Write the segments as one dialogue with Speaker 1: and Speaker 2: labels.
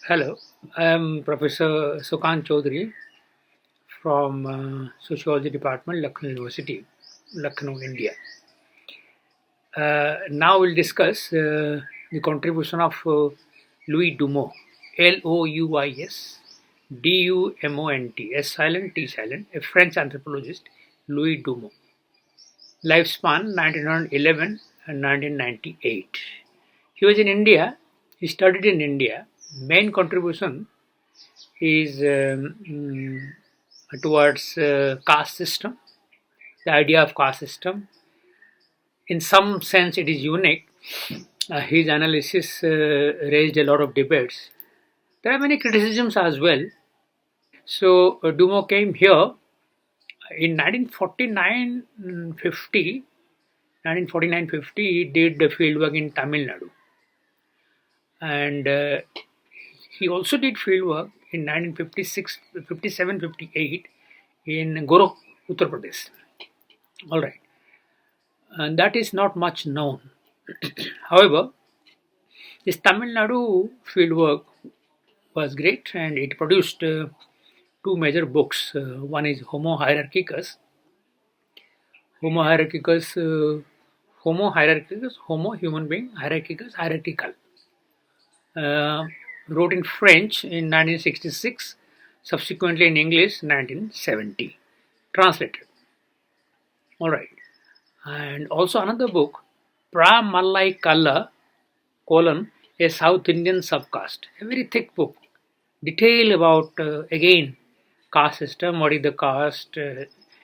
Speaker 1: Hello, I am Professor Sukant Chaudhury from Sociology Department, Lucknow University, Lucknow, India. Now we'll discuss the contribution of Louis Dumont, Louis Dumont, S silent, T silent, a French anthropologist, Louis Dumont. Lifespan 1911 and 1998. He was in India, he studied in India. Main contribution is towards caste system, the idea of caste system. In some sense, it is unique. His analysis raised a lot of debates. There are many criticisms as well. So Dumont came here in 1949-50. 1949-50, he did the fieldwork in Tamil Nadu, and he also did fieldwork in 1956, 57, 58 in Gorakh, Uttar Pradesh. All right, and that is not much known. However, this Tamil Nadu fieldwork was great, and it produced two major books. One is Homo hierarchicus, Homo human being, hierarchicus, hierarchical. Uh, Wrote in French in 1966, subsequently in English 1970, translated. All right, and also another book, Pramalai Kala, colon, a South Indian subcaste, a very thick book, detail about again caste system, what is the caste.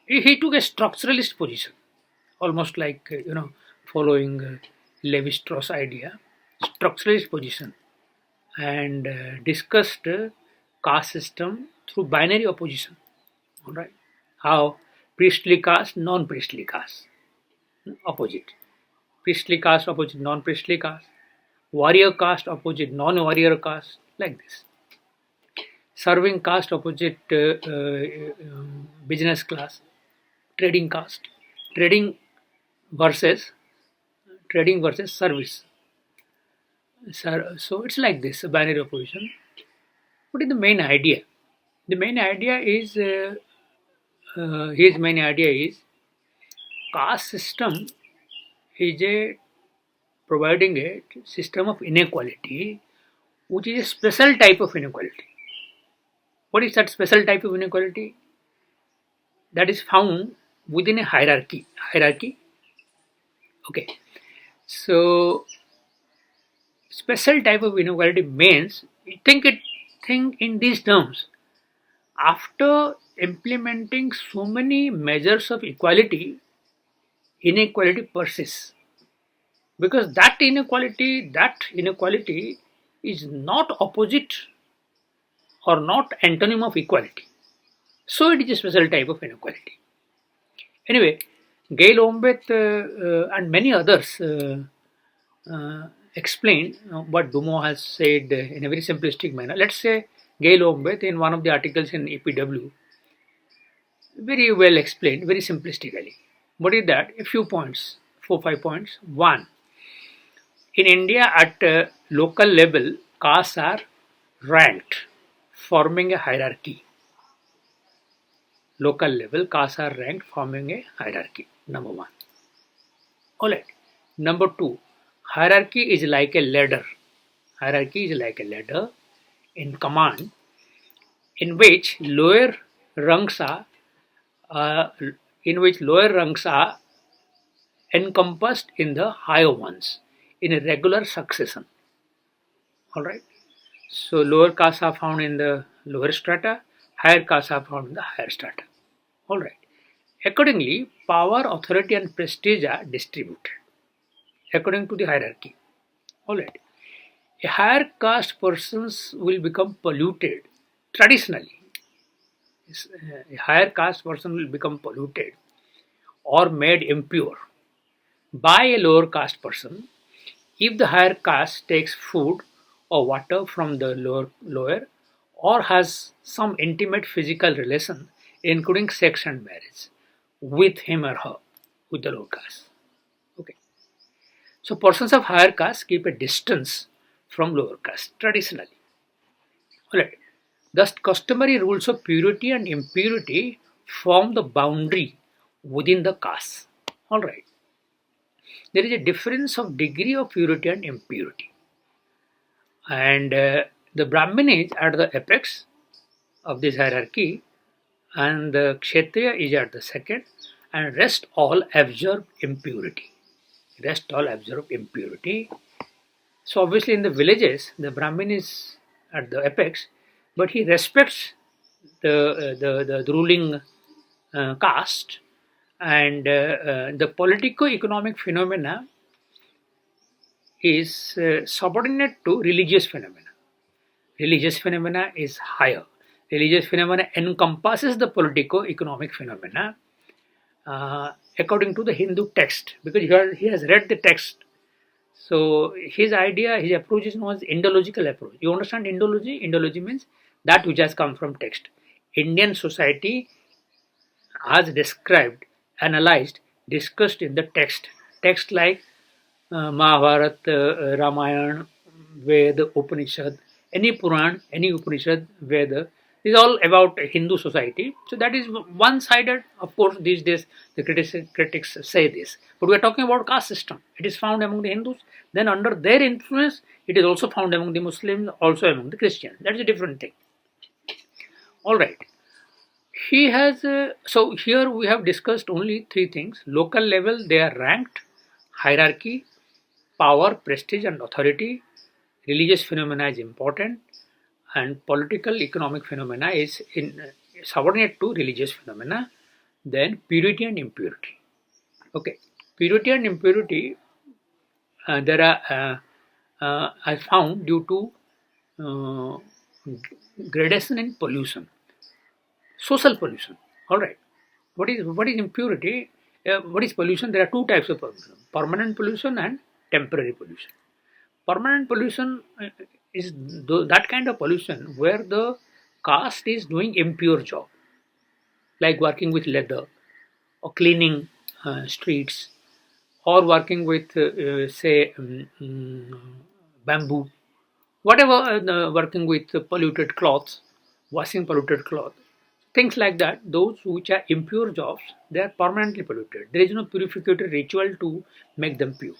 Speaker 1: He took a structuralist position, almost like following Levi-Strauss idea, structuralist position, and discussed caste system through binary opposition. All right, how priestly caste, non-priestly caste, opposite, priestly caste opposite non-priestly caste, warrior caste opposite non-warrior caste, like this. Serving caste opposite business class, trading caste, trading versus service. So it's like this, a binary opposition. What is the main idea? The main idea is his main idea is caste system is a providing a system of inequality, which is a special type of inequality. What is that special type of inequality? That is found within a hierarchy. Hierarchy. Okay. So special type of inequality means think in these terms. After implementing so many measures of equality, inequality persists, because that inequality is not opposite or not antonym of equality. So it is a special type of inequality. Anyway, Gail Ombeth and many others explain what Dumont has said in a very simplistic manner. Let's say Gail Ombeth in one of the articles in EPW very well explained, very simplistically. What is that? A few points, 4 5 points. One, in India at local level, castes are ranked, forming a hierarchy. Local level, castes are ranked, forming a hierarchy. Number one. Alright. Number two, hierarchy is like a ladder. Hierarchy is like a ladder in command, in which lower rungs are uh, encompassed in the higher ones in a regular succession. All right. So lower castes are found in the lower strata, higher castes are found in the higher strata. All right. Accordingly, power, authority, and prestige are distributed according to the hierarchy. All right. A higher caste persons will become polluted. Traditionally, a higher caste person will become polluted or made impure by a lower caste person if the higher caste takes food or water from the lower or has some intimate physical relation, including sex and marriage, with him or her, with the lower caste. Okay. So persons of higher caste keep a distance from lower caste traditionally. Alright. Thus, customary rules of purity and impurity form the boundary within the caste. Alright. There is a difference of degree of purity and impurity. And the Brahmin is at the apex of this hierarchy, and the Kshatriya is at the second, and rest all observe impurity. Rest all observe impurity. So obviously in the villages, the Brahmin is at the apex, but he respects the ruling caste, and the politico-economic phenomena is subordinate to religious phenomena. Religious phenomena is higher. Religious phenomena encompasses the politico-economic phenomena according to the Hindu text, because he has read the text. So his idea, his approach is known as Indological approach. You understand Indology? Indology means that which has come from text. Indian society, as described, analyzed, discussed in the text. Text like Mahabharata, Ramayana, Veda, Upanishad, any Puran, any Upanishad, Veda, is all about Hindu society. So that is one-sided. Of course, these days the critics say this. But we are talking about caste system. It is found among the Hindus. Then under their influence, it is also found among the Muslims, also among the Christians. That is a different thing. All right. He has, so here we have discussed only three things. Local level, they are ranked, hierarchy, power, prestige and authority. Religious phenomena is important, and political economic phenomena is subordinate to religious phenomena. Then purity and impurity. Okay, purity and impurity there are found due to gradation in pollution, social pollution. All right, what is impurity? What is pollution? There are two types of pollution: permanent pollution and temporary pollution. Permanent pollution is that kind of pollution where the caste is doing impure job, like working with leather or cleaning streets, or working with say bamboo, whatever, working with polluted cloths, washing polluted cloth, things like that. Those which are impure jobs, they are permanently polluted. There is no purificatory ritual to make them pure.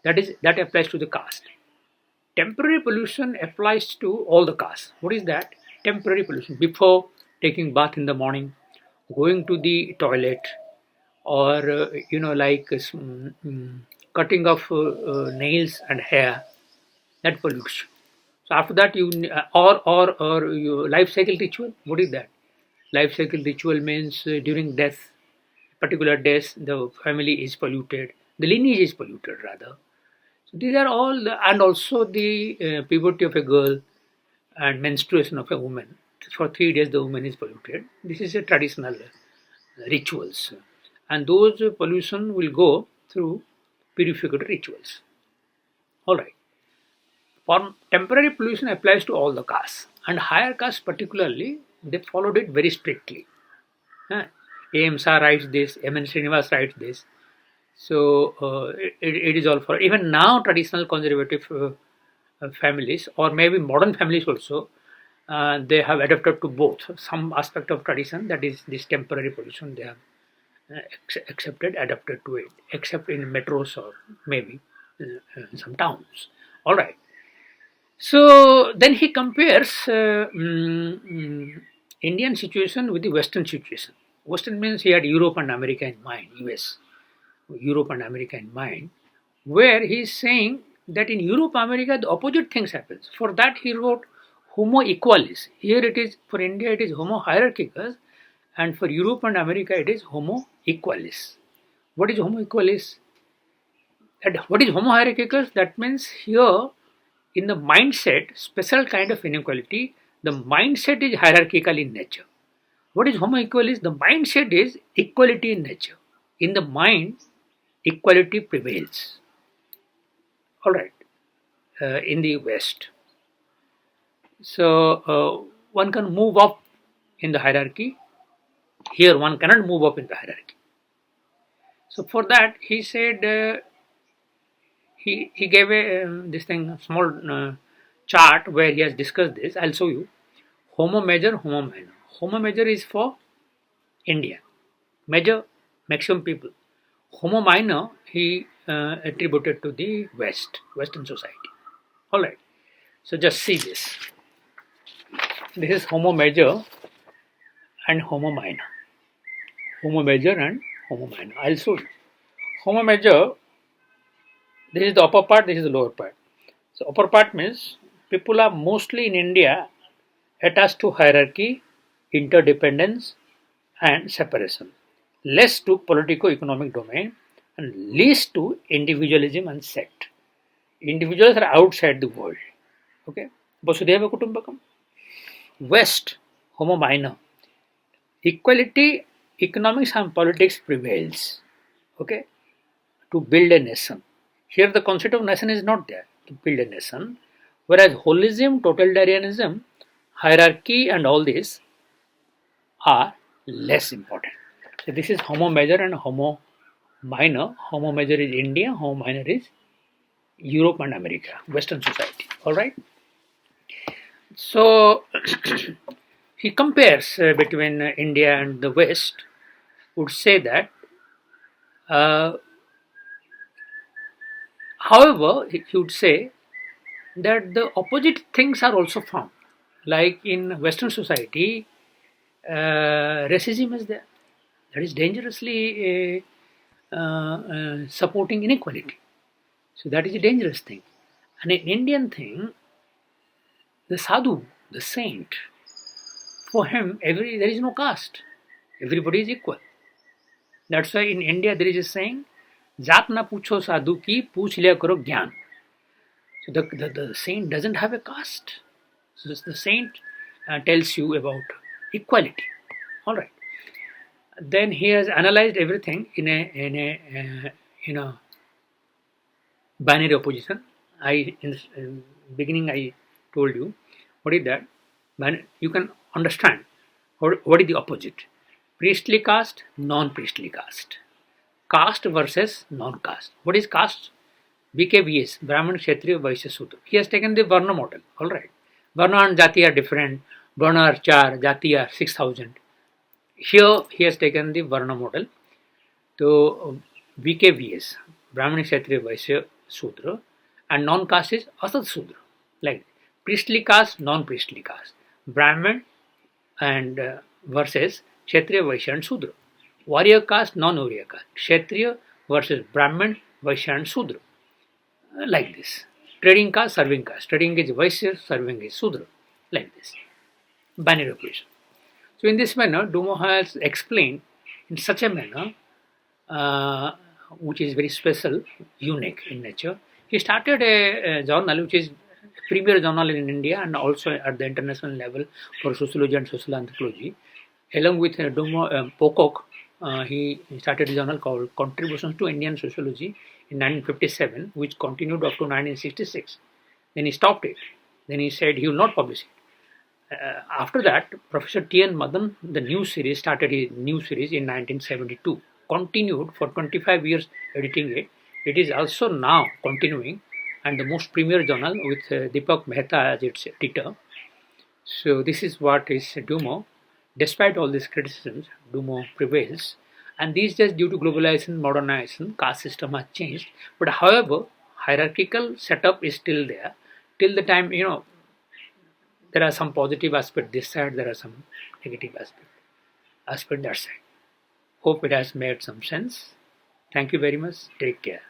Speaker 1: That applies to the caste. Temporary pollution applies to all the castes. What is that? Temporary pollution before taking bath in the morning, going to the toilet, or like cutting off nails and hair, that pollution. So after that, or your life cycle ritual. What is that? Life cycle ritual means during death, particular death, the family is polluted, the lineage is polluted rather. So these are all, and also the puberty of a girl and menstruation of a woman. For 3 days, the woman is polluted. This is a traditional rituals, and those pollution will go through purificatory rituals. All right. For temporary pollution applies to all the castes, and higher castes particularly, they followed it very strictly. Huh? AMSA writes this, MN Srinivas writes this. So it is all for, even now traditional conservative families, or maybe modern families also, they have adapted to both. Some aspect of tradition, that is this temporary pollution, they have accepted, adapted to it, except in metros or maybe some towns. All right. So then he compares Indian situation with the Western situation. Western means he had Europe and America in mind, US, Europe and America in mind, where he is saying that in Europe, America, the opposite things happens. For that he wrote Homo equalis. Here it is, for India it is Homo hierarchicus, and for Europe and America it is Homo equalis. What is Homo equalis? What is Homo hierarchicus? That means here in the mindset, special kind of inequality, the mindset is hierarchical in nature. What is Homo equalis? The mindset is equality in nature. In the mind, equality prevails. All right, in the West. So one can move up in the hierarchy. Here one cannot move up in the hierarchy. So for that he said, he gave a this thing, small chart where he has discussed this. I'll show you. Homo major, Homo minor. Homo major is for India. Major, maximum people. Homo minor, he attributed to the Western society. Alright. So just see this. This is Homo major and Homo minor. Homo major and Homo minor. I'll show you. Homo major, this is the upper part, this is the lower part. So upper part means people are mostly in India attached to hierarchy, interdependence and separation, less to politico-economic domain and least to individualism and sect. Individuals are outside the world. Okay. Vasudhaiva Kutumbakam. West, Homo minor. Equality, economics and politics prevails. Okay. To build a nation. Here the concept of nation is not there. To build a nation. Whereas holism, totalitarianism, hierarchy and all this are less important. So this is Homo major and Homo minor. Homo major is India, Homo minor is Europe and America, Western society. Alright. So he compares between India and the West, would say that however, he would say that the opposite things are also found. Like in Western society, racism is there. That is dangerously supporting inequality. So that is a dangerous thing. And an Indian thing, the sadhu, the saint, for him, there is no caste. Everybody is equal. That's why in India there is a saying, Jat na pucho sadhu ki, pooch liya karo gyan. So the saint doesn't have a caste. So the saint tells you about equality. Alright. Then he has analyzed everything in a binary opposition. In beginning I told you what is that. You can understand what is the opposite. Priestly caste, non-priestly caste. Caste versus non-caste. What is caste? BKVS, Brahman, Kshatriya, Vaishya, Sudra. He has taken the Varna model. Alright. Varna and Jati are different. Varna are 4, Jati are 6,000. Here he has taken the Varna model. So BKVS, Brahman, Kshatriya, Vaishya, Sudra, and non-caste is Asat Sudra. Like priestly caste, non-priestly caste. Brahman and versus Kshatriya, Vaishya and Sudra. Warrior caste, non-warrior caste. Kshatriya versus Brahman, Vaishya and Sudra. Like this. Trading caste, serving caste. Trading is Vaishya, serving is Sudra. Like this. Binary opposition. So in this manner, Dumont has explained in such a manner which is very special, unique in nature. He started a journal which is a premier journal in India and also at the international level for sociology and social anthropology. Along with Dumont, Pocock, he started a journal called Contributions to Indian Sociology in 1957, which continued up to 1966. Then he stopped it. Then he said he will not publish it. After that, Professor T.N. Madan, the new series, started his new series in 1972. Continued for 25 years editing it. It is also now continuing and the most premier journal with Deepak Mehta as its editor. So this is what is Dumont. Despite all these criticisms, Dumont prevails. And these just due to globalization, modernization, caste system has changed. But however, hierarchical setup is still there. Till the time, there are some positive aspects this side, there are some negative aspect that side. Hope it has made some sense. Thank you very much. Take care.